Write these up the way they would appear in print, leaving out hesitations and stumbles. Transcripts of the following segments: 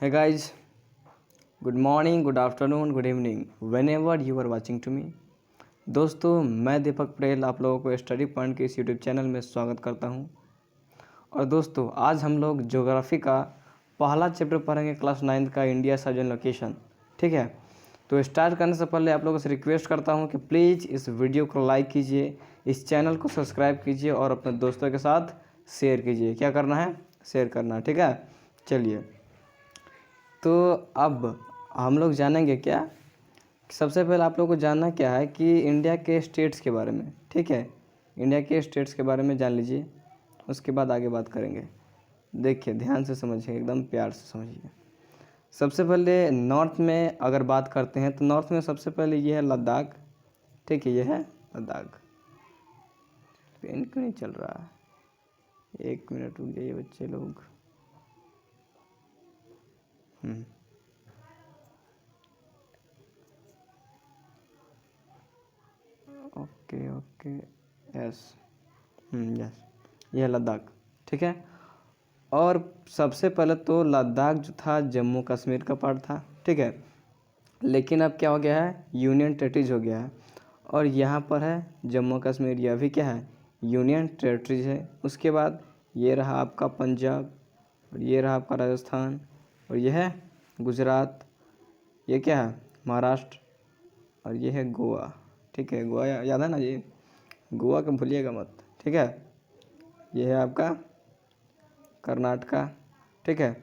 Hey guys, good morning, good afternoon, good evening, whenever you are watching to me. दोस्तों मैं दीपक पटेल आप लोगों को स्टडी पॉइंट के इस यूट्यूब चैनल में स्वागत करता हूं। और दोस्तों आज हम लोग ज्योग्राफी का पहला चैप्टर पढ़ेंगे क्लास 9 का इंडिया साइज एंड लोकेशन। ठीक है, तो स्टार्ट करने से पहले आप लोगों से रिक्वेस्ट करता हूं कि प्लीज़ इस वीडियो को लाइक कीजिए, इस चैनल को सब्सक्राइब कीजिए और अपने दोस्तों के साथ शेयर कीजिए। क्या करना है? शेयर करना है। ठीक है, चलिए तो अब हम लोग जानेंगे क्या। सबसे पहले आप लोगों को जानना क्या है कि इंडिया के स्टेट्स के बारे में। ठीक है, इंडिया के स्टेट्स के बारे में जान लीजिए, उसके बाद आगे बात करेंगे। देखिए ध्यान से समझिए, एकदम प्यार से समझिए। सबसे पहले नॉर्थ में अगर बात करते हैं तो नॉर्थ में सबसे पहले ये है लद्दाख। ठीक है, ये है लद्दाख। पेन क्यों नहीं चल रहा है? 1 मिनट रुक जाइए बच्चे लोग। ओके ओके, यस यस, ये है लद्दाख। ठीक है, और सबसे पहले तो लद्दाख जो था जम्मू कश्मीर का पार्ट था। ठीक है, लेकिन अब क्या हो गया है, यूनियन टेरिटरीज हो गया है। और यहाँ पर है जम्मू कश्मीर, यह भी क्या है, यूनियन टेरिटरीज है। उसके बाद ये रहा आपका पंजाब, और ये रहा आपका राजस्थान, और यह है गुजरात, ये क्या है महाराष्ट्र, और ये है गोवा। ठीक है, गोवा याद है ना, ये गोवा को भूलिएगा मत। ठीक है, ये है आपका कर्नाटका। ठीक है,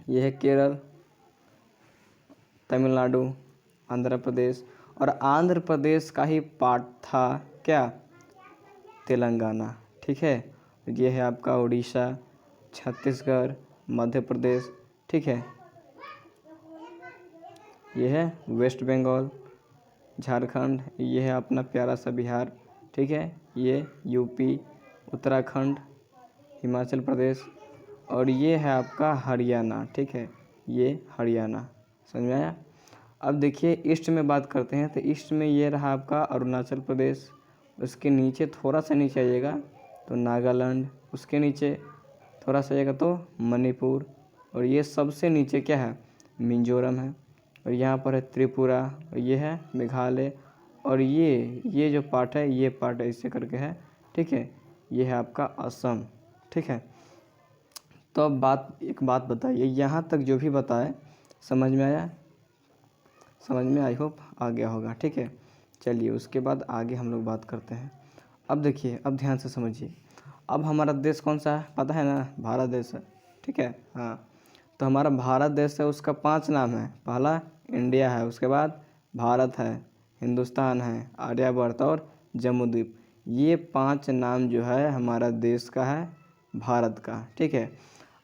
ये है केरल, तमिलनाडु, आंध्र प्रदेश, और आंध्र प्रदेश का ही पार्ट था क्या, तेलंगाना। ठीक है, ये है आपका उड़ीसा, छत्तीसगढ़, मध्य प्रदेश। ठीक है, ये है वेस्ट बंगाल, झारखंड, ये है अपना प्यारा सा बिहार। ठीक है, ये यूपी, उत्तराखंड, हिमाचल प्रदेश, और ये है आपका हरियाणा। ठीक है, ये हरियाणा। समझ में आया? अब देखिए ईस्ट में बात करते हैं तो ईस्ट में ये रहा आपका अरुणाचल प्रदेश, उसके नीचे थोड़ा सा नीचे आइएगा तो नागालैंड, उसके नीचे थोड़ा सा आइएगा तो मणिपुर, और ये सबसे नीचे क्या है, मिजोरम है, और यहाँ पर है त्रिपुरा, और ये है मेघालय, और ये जो पार्ट है, ये पार्ट ऐसे करके है। ठीक है, ये है आपका असम। ठीक है, तो अब एक बात बताइए, यहाँ तक जो भी बताए समझ में आया? समझ में, आई होप आ गया होगा। ठीक है, चलिए उसके बाद आगे हम लोग बात करते हैं। अब देखिए, अब ध्यान से समझिए। अब हमारा देश कौन सा है पता है ना, भारत देश है। ठीक है, हाँ, तो हमारा भारत देश है, उसका 5 नाम है। पहला इंडिया है, उसके बाद भारत है, हिंदुस्तान है, आर्यवर्त और जम्बूद्वीप। ये 5 नाम जो है हमारा देश का है, भारत का। ठीक है,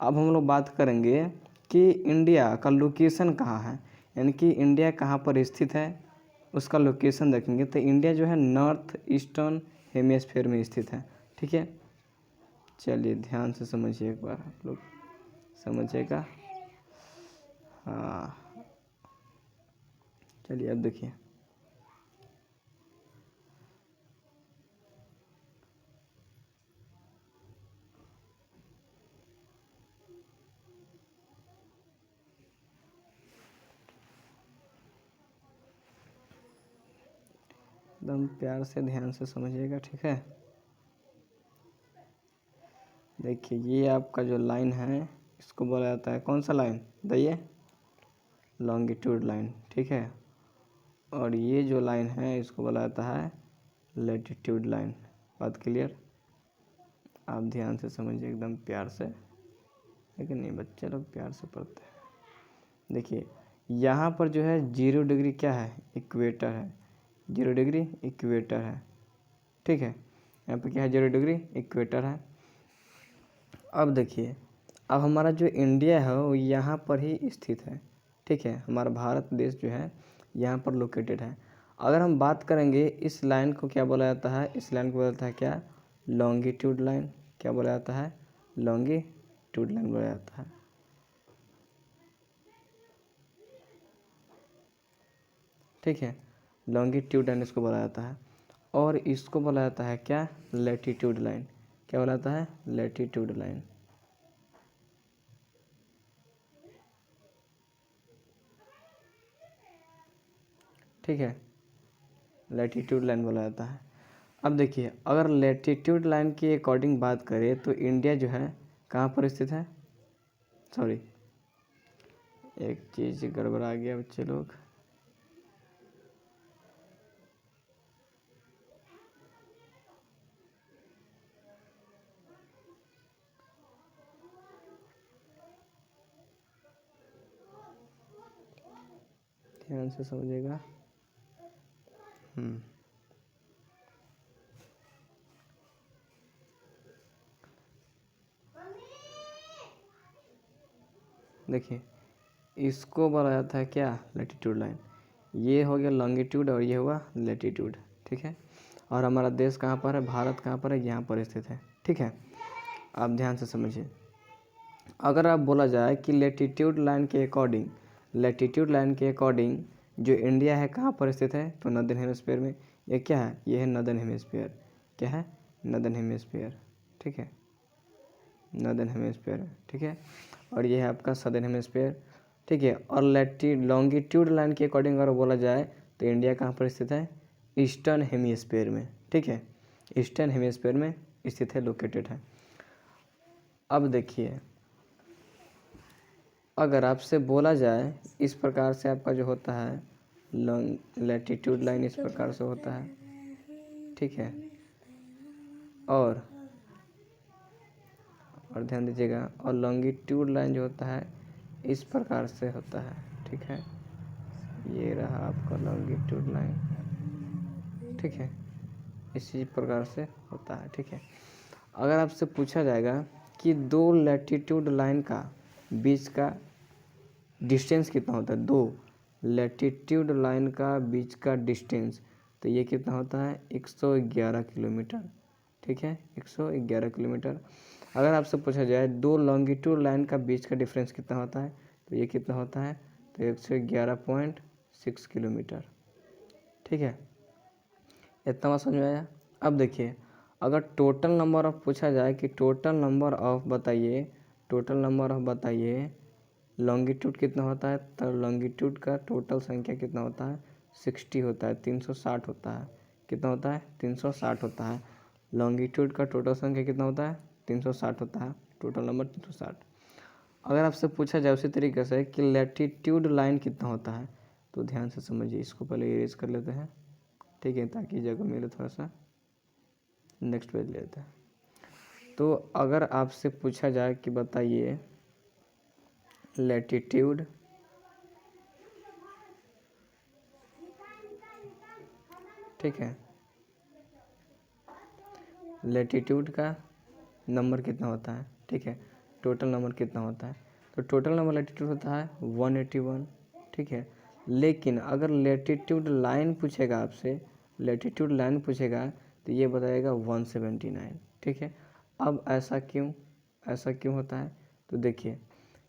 अब हम लोग बात करेंगे कि इंडिया का लोकेशन कहाँ है, यानी कि इंडिया कहाँ पर स्थित है, उसका लोकेशन देखेंगे तो इंडिया जो है नॉर्थ ईस्टर्न हेमिस्फीयर में स्थित है। ठीक है, चलिए ध्यान से समझिए, एक बार आप लोग समझिएगा। हाँ, चलिए अब देखिए, एकदम प्यार से ध्यान से समझिएगा। ठीक है, देखिए ये आपका जो लाइन है इसको बोला जाता है, कौन सा लाइन बताइए, लॉन्गिट्यूड लाइन। ठीक है, और ये जो लाइन है इसको बोला जाता है लैटिट्यूड लाइन। बात क्लियर? आप ध्यान से समझिए एकदम प्यार से, लेकिन नहीं बच्चे लोग प्यार से पढ़ते हैं। देखिए यहाँ पर जो है 0 डिग्री क्या है, इक्वेटर है। 0 डिग्री इक्वेटर है। ठीक है, यहाँ पे क्या है, 0 डिग्री इक्वेटर है। अब देखिए, अब हमारा जो इंडिया है वो यहाँ पर ही स्थित है। ठीक है, हमारा भारत देश जो है यहाँ पर लोकेटेड है। अगर हम बात करेंगे इस लाइन को क्या बोला जाता है, इस लाइन को बोला जाता है क्या, लॉन्गिट्यूड लाइन। क्या बोला जाता है, लॉन्गिट्यूड लाइन बोला जाता है। ठीक है, लॉन्गिट्यूड लाइन इसको बोला जाता है, और इसको बोला जाता है क्या, लैटिट्यूड लाइन। क्या बोला जाता है, लैटिट्यूड लाइन। ठीक है, लैटीट्यूड लाइन बोला जाता है। अब देखिए, अगर लैटीट्यूड लाइन के अकॉर्डिंग बात करें तो इंडिया जो है कहाँ पर स्थित है, सॉरी एक चीज़ गड़बड़ा गया बच्चे लोग, ध्यान से समझिएगा। देखिए, इसको बोला जाता है क्या, लैटीट्यूड लाइन। ये हो गया लॉन्गिट्यूड और ये हुआ लैटीट्यूड, ठीक है। और हमारा देश कहाँ पर है, भारत कहाँ पर है, यहाँ पर स्थित है, ठीक है। आप ध्यान से समझिए, अगर आप बोला जाए कि लैटीट्यूड लाइन के अकॉर्डिंग, लैटीट्यूड लाइन के अकॉर्डिंग जो इंडिया है कहाँ पर स्थित है, तो नॉर्दर्न हेमिस्फीयर में। ये क्या है, ये है नॉर्दर्न हेमिस्फीयर, क्या है, नॉर्दर्न हेमिस्फीयर, ठीक है, नॉर्दर्न हेमिस्फीयर, ठीक है। और ये है आपका सदर्न हेमिस्फीयर, ठीक है। और लॉन्गिट्यूड लाइन के अकॉर्डिंग अगर बोला जाए तो इंडिया कहाँ पर स्थित है, ईस्टर्न हेमिस्फीयर में, ठीक है, ईस्टर्न हेमिस्फीयर में स्थित है, लोकेटेड है। अब देखिए, अगर आपसे बोला जाए इस प्रकार से आपका जो होता है लैटीट्यूड लाइन इस प्रकार से होता है, ठीक है। और ध्यान दीजिएगा, और लॉन्गिट्यूड लाइन जो होता है इस प्रकार से होता है, ठीक है। ये रहा आपका लॉन्गिट्यूड लाइन, ठीक है, इसी प्रकार से होता है, ठीक है। अगर आपसे पूछा जाएगा कि दो लैटीट्यूड लाइन का बीच का डिस्टेंस कितना होता है, दो लैटीट्यूड लाइन का बीच का डिस्टेंस, तो ये कितना होता है, 111 किलोमीटर, ठीक है, 111 किलोमीटर। अगर आपसे पूछा जाए दो लॉन्गिट्यूड लाइन का बीच का डिफरेंस कितना होता है, तो ये कितना होता है, तो 111.6 किलोमीटर, ठीक है। इतना समझ में आया। अब देखिए, अगर टोटल नंबर ऑफ पूछा जाए कि टोटल नंबर ऑफ बताइए, टोटल नंबर ऑफ बताइए लॉन्गिट्यूड कितना होता है, तो लॉन्गिट्यूड का टोटल संख्या कितना होता है, 60 होता है, 360 होता है, कितना होता है, 360 होता है। लॉन्गिट्यूड का टोटल संख्या कितना होता है, 360 होता है, टोटल नंबर 360। अगर आपसे पूछा जाए उसी तरीके से कि लैटीट्यूड लाइन कितना होता है, तो ध्यान से समझिए, इसको पहले इरेज कर लेते हैं, ठीक है, ताकि जगह मिले थोड़ा सा, नेक्स्ट पेज लेते हैं। तो अगर आपसे पूछा जाए कि बताइए लैटीट्यूड ठीक है, लैटीट्यूड का नंबर कितना होता है, ठीक है, टोटल नंबर कितना होता है, तो टोटल नंबर लैटीट्यूड होता है 181, ठीक है। लेकिन अगर लैटीट्यूड लाइन पूछेगा आपसे, लैटीट्यूड लाइन पूछेगा तो ये बताएगा 179, ठीक है। अब ऐसा क्यों होता है, तो देखिए,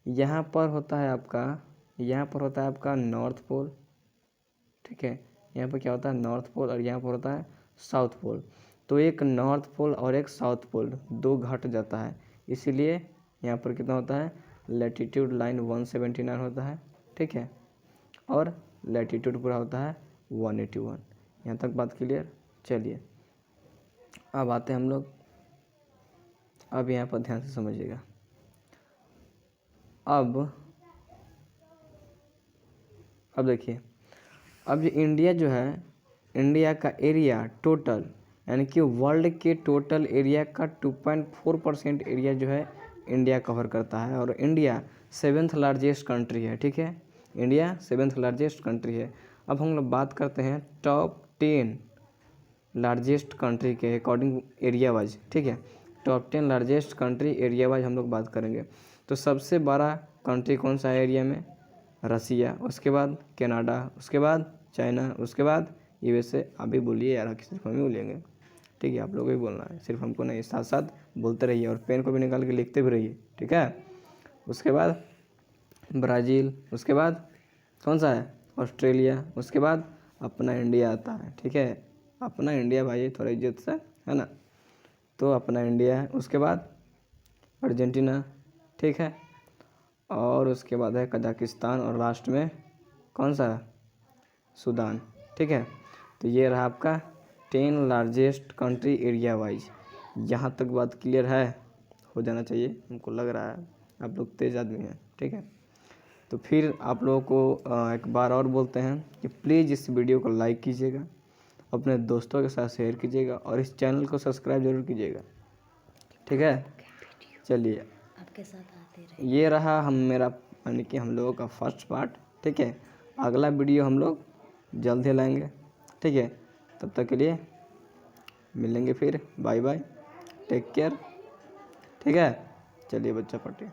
यहाँ पर होता है आपका, यहाँ पर होता है आपका नॉर्थ पोल, ठीक है, यहाँ पर क्या होता है, नॉर्थ पोल, और यहाँ पर होता है साउथ पोल। तो एक नॉर्थ पोल और एक साउथ पोल दो घट जाता है, इसीलिए यहाँ पर कितना होता है, लैटीट्यूड लाइन 179 होता है, ठीक है। और लैटीट्यूड पूरा होता है 181। यहाँ तक बात क्लियर। चलिए, अब आते हैं हम लोग, अब यहाँ पर ध्यान से समझिएगा। अब देखिए, अब इंडिया जो है, इंडिया का एरिया टोटल, यानी कि वर्ल्ड के टोटल एरिया का 2.4% एरिया जो है इंडिया कवर करता है, और इंडिया 7th लार्जेस्ट कंट्री है, ठीक है, इंडिया 7th लार्जेस्ट कंट्री है। अब हम लोग बात करते हैं टॉप 10 लार्जेस्ट कंट्री के अकॉर्डिंग एरिया वाइज, ठीक है, top 10 largest country area wise हम लोग बात करेंगे। तो सबसे बड़ा कंट्री कौन सा है एरिया में, रसिया, उसके बाद कनाडा, उसके बाद चाइना, उसके बाद यूएसए। आप भी बोलिए यार, सिर्फ हम ही बोलेंगे, ठीक है, आप लोगों को भी बोलना है, सिर्फ हमको नहीं, साथ साथ बोलते रहिए और पेन को भी निकाल के लिखते भी रहिए, ठीक है। उसके बाद ब्राज़ील, उसके बाद कौन सा है, ऑस्ट्रेलिया, उसके बाद अपना इंडिया आता है, ठीक है, अपना इंडिया भाई, थोड़ा इज्जत से, है ना, तो अपना इंडिया है। उसके बाद अर्जेंटीना, ठीक है, और उसके बाद है कजाकिस्तान, और लास्ट में कौन सा है, सूडान, ठीक है। तो ये रहा आपका 10 लार्जेस्ट कंट्री एरिया वाइज। यहाँ तक बात क्लियर है, हो जाना चाहिए, हमको लग रहा है आप लोग तेज़ आदमी हैं, ठीक है। तो फिर आप लोगों को एक बार और बोलते हैं कि प्लीज़ इस वीडियो को लाइक कीजिएगा, अपने दोस्तों के साथ शेयर कीजिएगा और इस चैनल को सब्सक्राइब जरूर कीजिएगा, ठीक है। चलिए, आपके साथ आते रहे। ये रहा मेरा यानी कि हम लोगों का फर्स्ट पार्ट, ठीक है। अगला वीडियो हम लोग जल्द ही लाएंगे, ठीक है। तब तक के लिए मिलेंगे फिर, बाय बाय, टेक केयर, ठीक है। चलिए बच्चा पढ़िए।